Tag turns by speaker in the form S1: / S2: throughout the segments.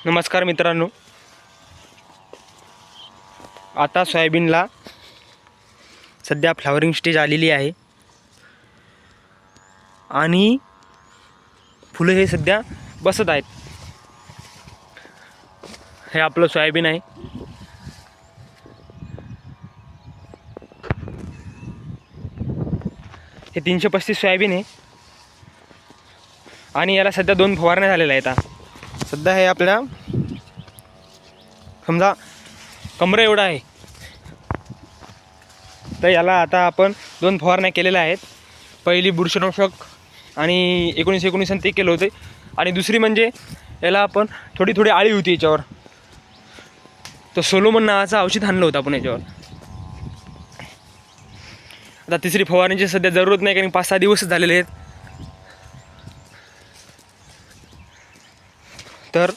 S1: नमस्कार मित्रांनो, आता सोयाबीनला सध्या फ्लावरिंग स्टेज आलेली आहे आणि फुलं हे सध्या बसत आहेत. हे आपलं सोयाबीन आहे. हे 335 सोयाबीन आहे आणि याला सध्या 2 फवारण्या झालेल्या आहेत. सध्या हे आपल्या समजा कमरे एवढा आहे, तर याला आता आपण 2 फवारण्या केलेल्या आहेत. पहिली बुरशीनाशक आणि 19 ते केलं होते आणि दुसरी म्हणजे याला आपण थोडी आळी होती याच्यावर, तर सोलोमन नावाचं औषध आणलं होतं आपण याच्यावर. आता तिसरी फवारणीची सध्या जरूरत नाही, कारण 5-6 दिवस झालेले आहेत. तर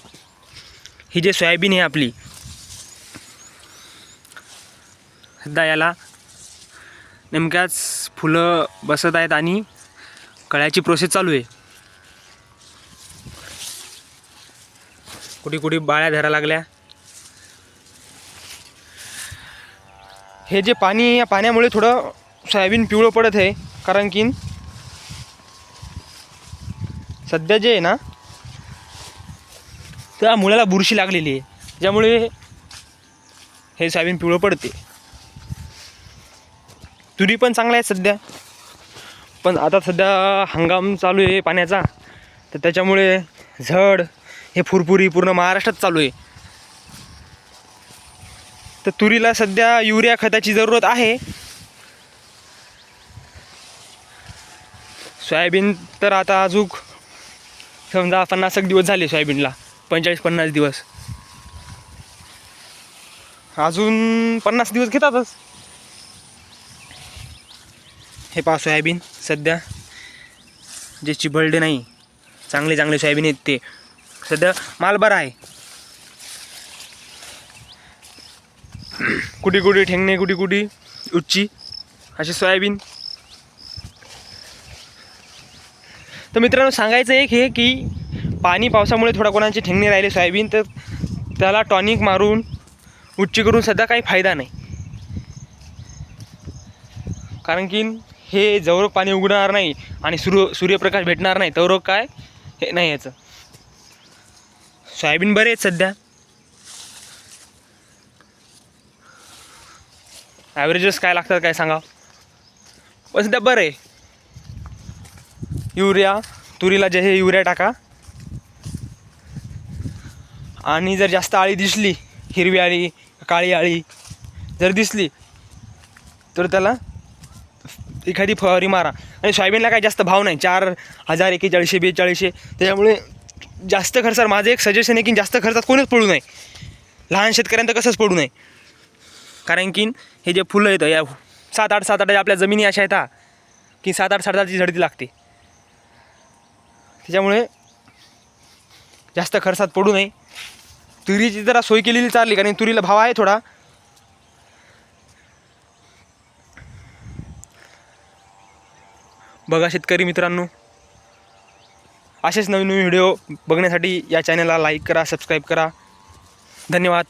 S1: ही जे सोयाबीन आहे आपली, सध्या याला नेमक्याच फुलं बसत आहेत आणि कळ्याची प्रोसेस चालू आहे. कुठे बाळ्या धरायला लागल्या. हे जे पाणी, या पाण्यामुळे थोडं सोयाबीन पिवळं पडत आहे, कारण की सध्या जे आहे ना, त्या मुळाला बुरशी लागलेली आहे, ज्यामुळे हे सोयाबीन पिवळं पडते. तुरी पण चांगल्या आहेत सध्या, पण आता सध्या हंगाम चालू आहे पाण्याचा, तर त्याच्यामुळे झड हे फुरफुरी पूर्ण महाराष्ट्रात चालू आहे. तर तुरीला सध्या युरिया खताची जरूरत आहे. सोयाबीन तर आता अजून समजा 50 दिवस झाले सोयाबीनला, 45-50 दिवस, अजून 50 दिवस घेतातच. हे पहा सोयाबीन सध्या जे चिबळडे नाही, चांगले सोयाबीन आहेत ते सध्या माल बरा आहे. कुठे ठेंगणे, कुठे उच्ची अशी सोयाबीन. तर मित्रांनो, सांगायचं एक हे की पावसामुळे थोडा कोणाचे ठेंगणे राहिले सोयाबीन, तर त्याला टॉनिक मारून उच्ची करून सध्या काही फायदा नाही. कारण की हे जवळ पाणी उघडणार नाही आणि सूर्यप्रकाश भेटणार नाही, तर काय हे नाही. याचं सोयाबीन बरे आहेत सध्या, ॲव्हरेजेस काय लागतात काय सांगा, पण सध्या बरं आहे. युरिया तुरीला जे हे युरिया टाका, आणि जर जास्त आळी दिसली, हिरवी आळी, काळी आळी जर दिसली, तर त्याला एखादी फवारी मारा. आणि सोयाबीनला काही जास्त भाव नाही, 4,000, 4100, 4200, त्याच्यामुळे जास्त खर्चात माझं एक सजेशन आहे की जास्त खर्चात कोणीच पडू नये. लहान शेतकऱ्यांना कसंच पडू नये, कारण की हे जे फुलं येतं या 7-8 आपल्या जमिनी अशा आहेत की 7-8 झडती लागते. त्याच्यामुळे जास्त खर्चात पडू नये. तुरीची जरा सोय केलेली चालली, कारण तुरीला भाव आहे थोडा. बघा शेतकरी मित्रांनो, असेच नवीन व्हिडिओ बघण्यासाठी या चॅनलला लाईक करा, सबस्क्राईब करा. धन्यवाद.